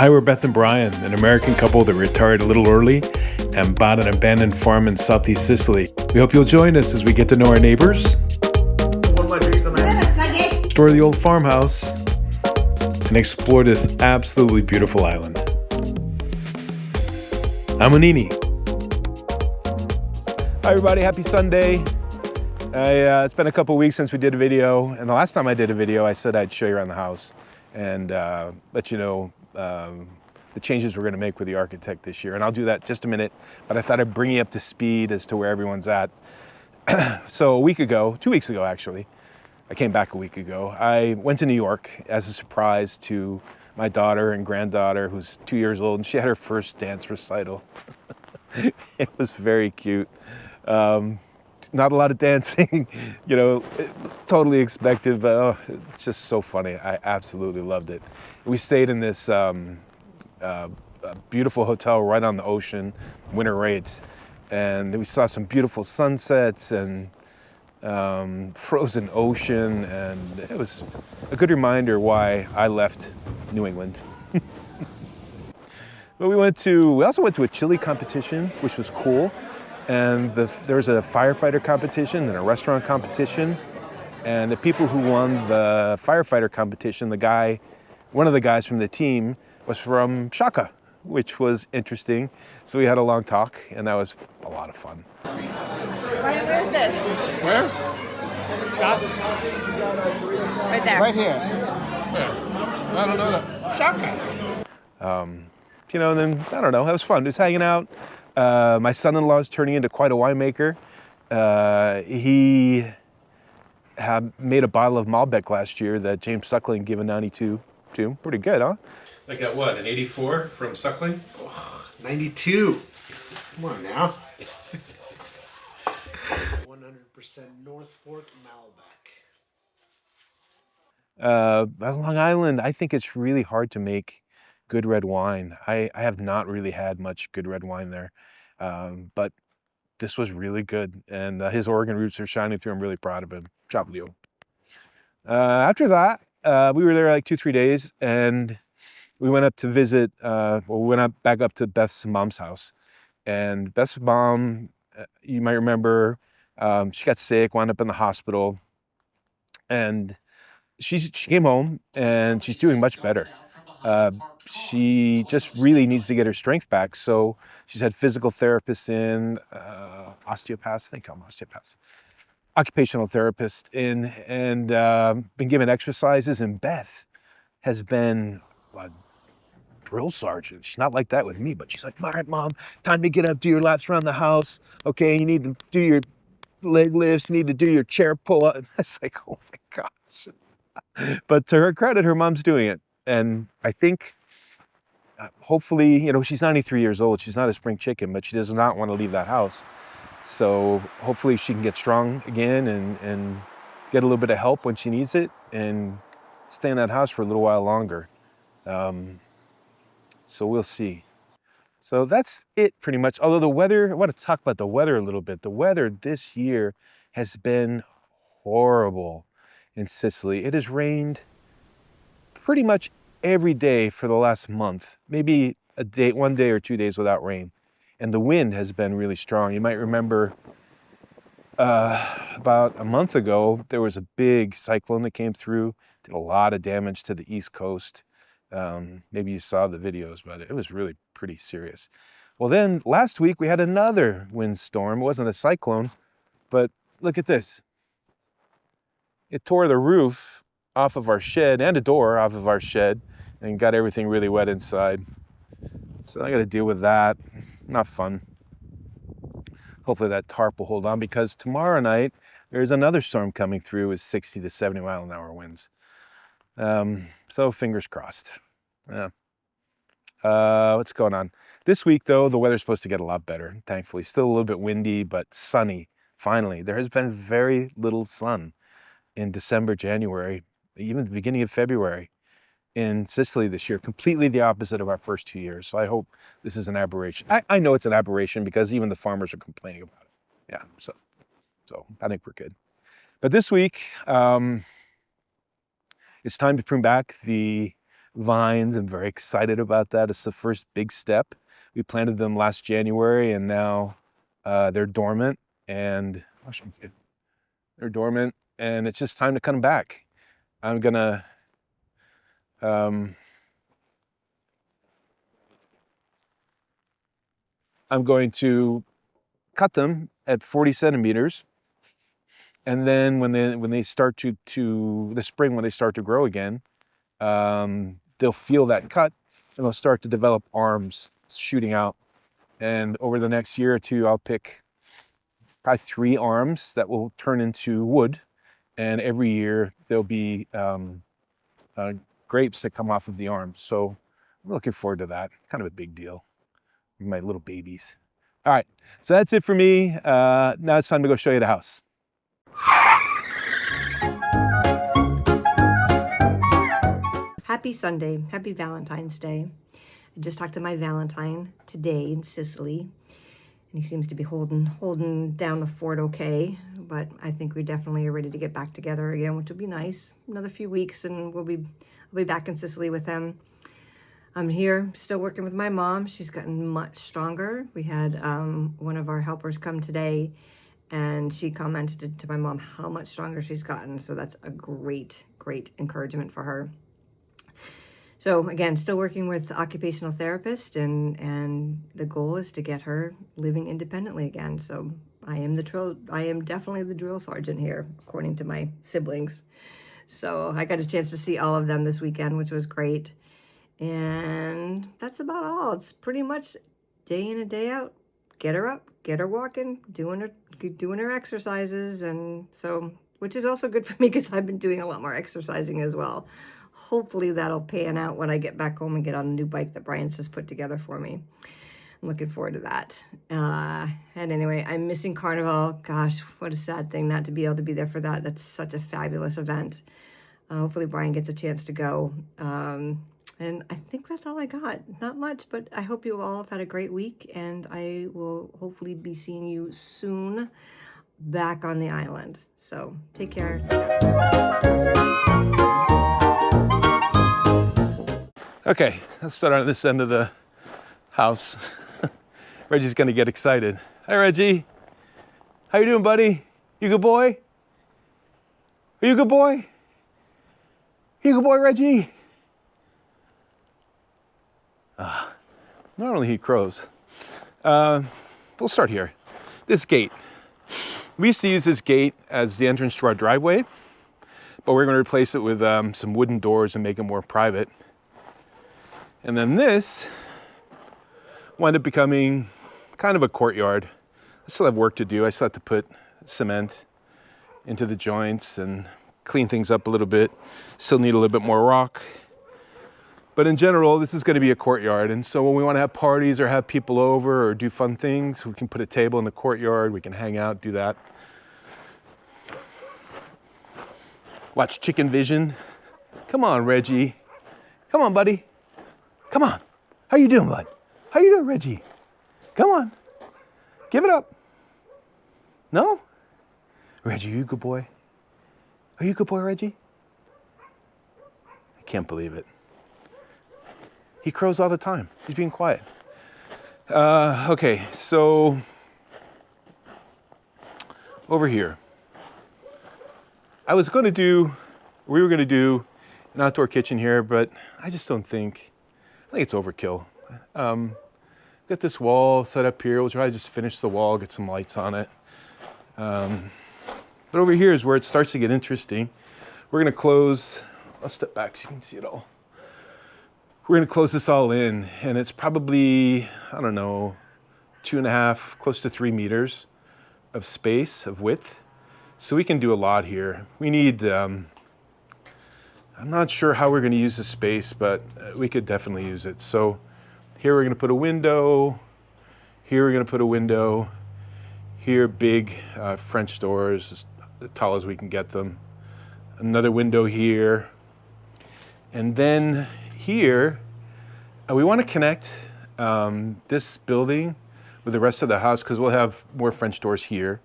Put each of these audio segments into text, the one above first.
Hi, we're Beth and Brian, an American couple that retired a little early and bought an abandoned farm in southeast Sicily. We hope you'll join us as we get to know our neighbors, restore the old farmhouse, and explore this absolutely beautiful island. I'm Onini. Hi everybody, happy Sunday. It's been a couple weeks since we did a video, and the last time I did a video I said I'd show you around the house and let you know the changes we're going to make with the architect this year. And I'll do that in just a minute, but I thought I'd bring you up to speed as to where everyone's at. So 2 weeks ago actually, I came back a week ago. I went to New York as a surprise to my daughter and granddaughter, who's 2 years old, and she had her first dance recital. It was very cute. Not a lot of dancing, totally expected, but it's just so funny. I absolutely loved it. We stayed in this beautiful hotel right on the ocean, winter rates, and we saw some beautiful sunsets and frozen ocean, and it was a good reminder why I left New England. But we also went to a chili competition, which was cool. And there was a firefighter competition and a restaurant competition. And the people who won the firefighter competition, one of the guys from the team was from Shaka, which was interesting. So we had a long talk, and that was a lot of fun. Ryan, where's this? Where? Scott's? Right there. Right here. Where? I don't know that. Shaka. And then, I don't know, it was fun. Just hanging out. My son-in-law is turning into quite a winemaker. He had made a bottle of Malbec last year that James Suckling gave a 92 to. Pretty good, huh? I got what, an 84 from Suckling? Oh, 92. Come on now. 100% North Fork Malbec. Long Island, I think it's really hard to make good red wine. I have not really had much good red wine there, but this was really good, and his Oregon roots are shining through. I'm really proud of him. Chablio. After that, we were there like 2-3 days, and we went up to visit. We went back up to Beth's mom's house, and Beth's mom, you might remember, she got sick, wound up in the hospital, and she came home, and she's doing much better. She just really needs to get her strength back. So she's had physical therapists in, osteopaths, I think I'm osteopaths, occupational therapist in, and been given exercises. And Beth has been a drill sergeant. She's not like that with me, but she's like, all right, Mom, time to get up, do your laps around the house. Okay, you need to do your leg lifts, you need to do your chair pull-up. It's like, oh my gosh. But to her credit, her mom's doing it. And I think, hopefully, she's 93 years old. She's not a spring chicken, but she does not want to leave that house. So hopefully she can get strong again and get a little bit of help when she needs it and stay in that house for a little while longer. So we'll see. So that's it pretty much. Although the weather, I want to talk about the weather a little bit. The weather this year has been horrible in Sicily. It has rained pretty much every day for the last month, maybe one day or 2 days without rain. And the wind has been really strong. You might remember about a month ago, there was a big cyclone that came through, did a lot of damage to the East Coast. Maybe you saw the videos, but it was really pretty serious. Well, then last week we had another windstorm. It wasn't a cyclone, but look at this. It tore the roof off of our shed and a door off of our shed and got everything really wet inside. So I got to deal with that. Not fun. Hopefully that tarp will hold on, because tomorrow night there's another storm coming through with 60 to 70 mile an hour winds. So fingers crossed. Yeah. What's going on? This week though, the weather's supposed to get a lot better, thankfully. Still a little bit windy, but sunny. Finally, there has been very little sun in December, January, even the beginning of February in Sicily this year, completely the opposite of our first 2 years. So I hope this is an aberration. I know it's an aberration because even the farmers are complaining about it. Yeah, so I think we're good. But this week, it's time to prune back the vines. I'm very excited about that. It's the first big step. We planted them last January, and now they're dormant, and they're dormant, and it's just time to cut them back. I'm gonna I'm going to cut them at 40 centimeters, and then when they start to the spring, when they start to grow again, they'll feel that cut, and they'll start to develop arms shooting out. And over the next year or two, I'll pick probably 3 arms that will turn into wood, and every year there'll be grapes that come off of the arms. So I'm looking forward to that. Kind of a big deal. My little babies. All right, so that's it for me. Now it's time to go show you the house. Happy Sunday, happy Valentine's Day. I just talked to my Valentine today in Sicily, and he seems to be holding down the fort okay, but I think we definitely are ready to get back together again, which would be nice. Another few weeks and I'll be back in Sicily with him. I'm here still working with my mom. She's gotten much stronger. We had one of our helpers come today, and she commented to my mom how much stronger she's gotten. So that's a great encouragement for her. So again, still working with occupational therapist, and the goal is to get her living independently again. So I am definitely the drill sergeant here, according to my siblings. So I got a chance to see all of them this weekend, which was great. And that's about all. It's pretty much day in and day out. Get her up, get her walking, doing her exercises, and so, which is also good for me because I've been doing a lot more exercising as well. Hopefully that'll pan out when I get back home and get on the new bike that Brian's just put together for me. I'm looking forward to that. And anyway, I'm missing Carnival. Gosh, what a sad thing not to be able to be there for that. That's such a fabulous event. Hopefully Brian gets a chance to go. And I think that's all I got. Not much, but I hope you all have had a great week, and I will hopefully be seeing you soon back on the island. So take care. Okay, let's start on this end of the house. Reggie's gonna get excited. Hi, Reggie. How you doing, buddy? You a good boy? Are you a good boy? You a good boy, Reggie? Normally he crows. We'll start here. This gate. We used to use this gate as the entrance to our driveway, but we're going to replace it with some wooden doors and make it more private. And then this wound up becoming kind of a courtyard. I still have work to do. I still have to put cement into the joints and clean things up a little bit. Still need a little bit more rock. But in general, this is going to be a courtyard. And so when we want to have parties or have people over or do fun things, we can put a table in the courtyard. We can hang out, do that. Watch Chicken Vision. Come on, Reggie. Come on, buddy. Come on. How you doing, bud? How you doing, Reggie? Come on. Give it up. No? Reggie, are you a good boy? Are you a good boy, Reggie? I can't believe it. He crows all the time. He's being quiet. Okay, so over here. We were going to do an outdoor kitchen here, but I think it's overkill. Got this wall set up here. We'll try to just finish the wall, get some lights on it. But over here is where it starts to get interesting. We're going to close, I'll step back so you can see it all. We're going to close this all in, and it's probably, 2.5, close to 3 meters of space, of width. So we can do a lot here. We need, I'm not sure how we're going to use the space, but we could definitely use it. So here we're going to put a window. Here we're going to put a window. Here, big French doors, as tall as we can get them. Another window here. And then here, we want to connect this building with the rest of the house because we'll have more French doors here,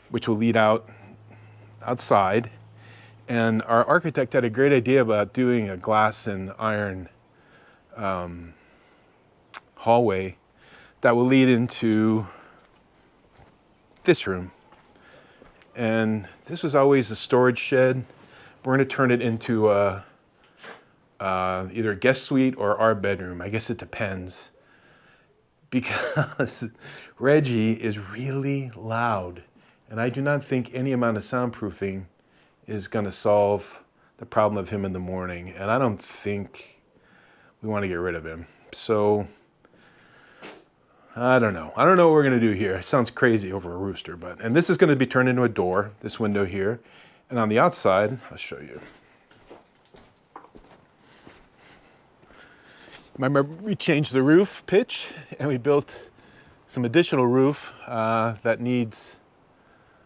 which will lead outside. And our architect had a great idea about doing a glass and iron hallway that will lead into this room. And this was always a storage shed. We're going to turn it into either a guest suite or our bedroom. I guess it depends. Because Reggie is really loud. And I do not think any amount of soundproofing is going to solve the problem of him in the morning. And I don't think we want to get rid of him. So, I don't know. I don't know what we're going to do here. It sounds crazy over a rooster, but... And this is going to be turned into a door, this window here. And on the outside, I'll show you. Remember, we changed the roof pitch, and we built some additional roof that needs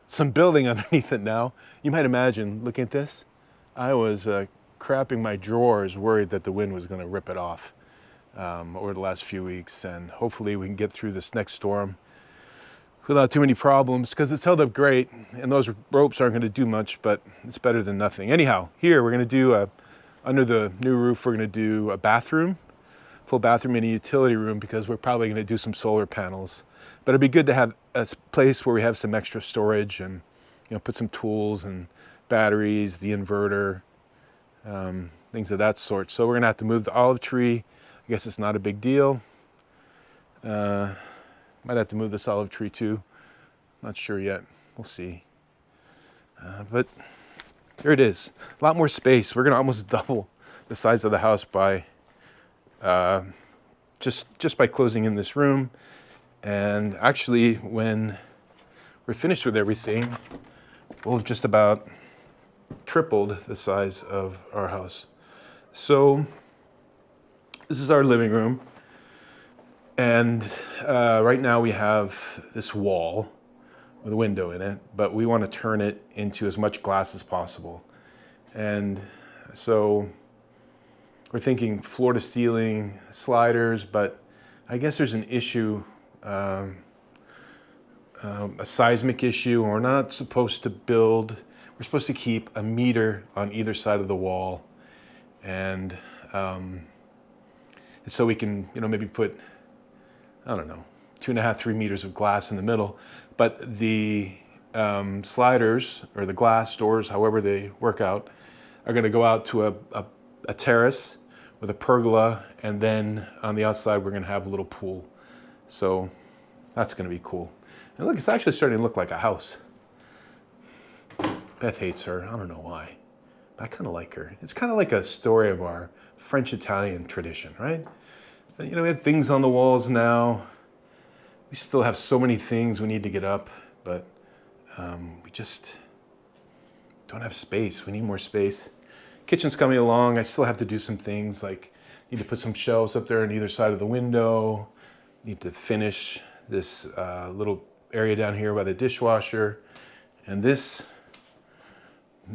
some building underneath it now. You might imagine, looking at this, I was crapping my drawers, worried that the wind was going to rip it off over the last few weeks. And hopefully we can get through this next storm without too many problems, because it's held up great. And those ropes aren't going to do much, but it's better than nothing. Anyhow, here we're going to do, under the new roof, we're going to do a bathroom, full bathroom and a utility room, because we're probably going to do some solar panels. But it'd be good to have a place where we have some extra storage and, you know, put some tools and batteries, the inverter, things of that sort. So we're going to have to move the olive tree. I guess it's not a big deal. Might have to move this olive tree too. Not sure yet. We'll see. But there it is. A lot more space. We're going to almost double the size of the house by just by closing in this room. And actually, when we're finished with everything, we'll have just about tripled the size of our house. So this is our living room. And right now we have this wall with a window in it, but we want to turn it into as much glass as possible. And so we're thinking floor to ceiling sliders, but I guess there's an issue, a seismic issue. We're not supposed to build, we're supposed to keep a meter on either side of the wall. And so we can, you know, maybe put, I don't know, 2.5, 3 meters of glass in the middle. But the sliders, or the glass doors, however they work out, are going to go out to a terrace with a pergola, and then on the outside we're going to have a little pool. So that's going to be cool. And look, it's actually starting to look like a house. Beth hates her. I don't know why. But I kind of like her. It's kind of like a story of our French-Italian tradition, right? You know, we have things on the walls now. We still have so many things we need to get up, but we just don't have space. We need more space. Kitchen's coming along. I still have to do some things, like need to put some shelves up there on either side of the window. Need to finish this little area down here by the dishwasher. And this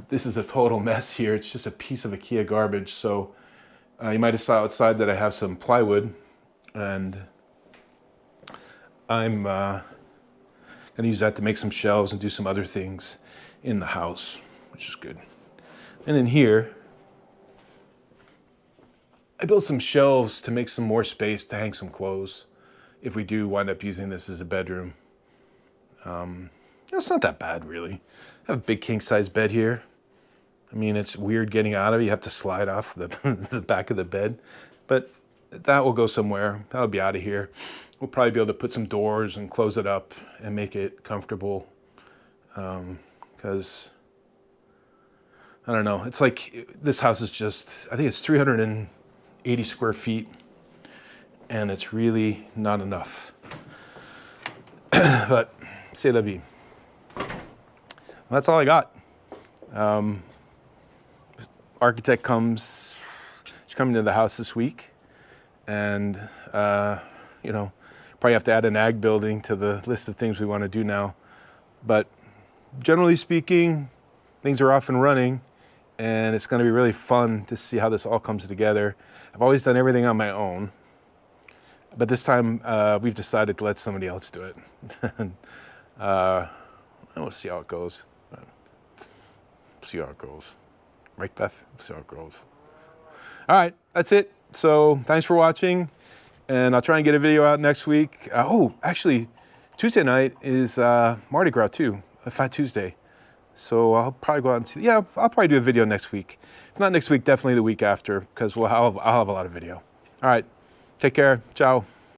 is a total mess here. It's just a piece of IKEA garbage. So you might have saw outside that I have some plywood, and I'm going to use that to make some shelves and do some other things in the house, which is good. And in here, I built some shelves to make some more space to hang some clothes if we do wind up using this as a bedroom. It's not that bad, really. I have a big king-size bed here. I mean, it's weird getting out of it. You have to slide off the, the back of the bed. But that will go somewhere. That'll be out of here. We'll probably be able to put some doors and close it up and make it comfortable. Because, I don't know. It's like, this house is just, I think it's 380 square feet. And it's really not enough. But, c'est la vie. That's all I got. Architect comes, she's coming to the house this week, and you know, probably have to add an ag building to the list of things we want to do now. But generally speaking, things are off and running, and it's going to be really fun to see how this all comes together. I've always done everything on my own, but this time we've decided to let somebody else do it. And we'll see how it goes. See how it goes. Right, Beth? So gross. All right, that's it. So thanks for watching, and I'll try and get a video out next week. Oh, actually, Tuesday night is Mardi Gras too, a Fat Tuesday. So I'll probably go out and see. Yeah, I'll probably do a video next week. If not next week, definitely the week after, because I'll have a lot of video. All right, take care. Ciao.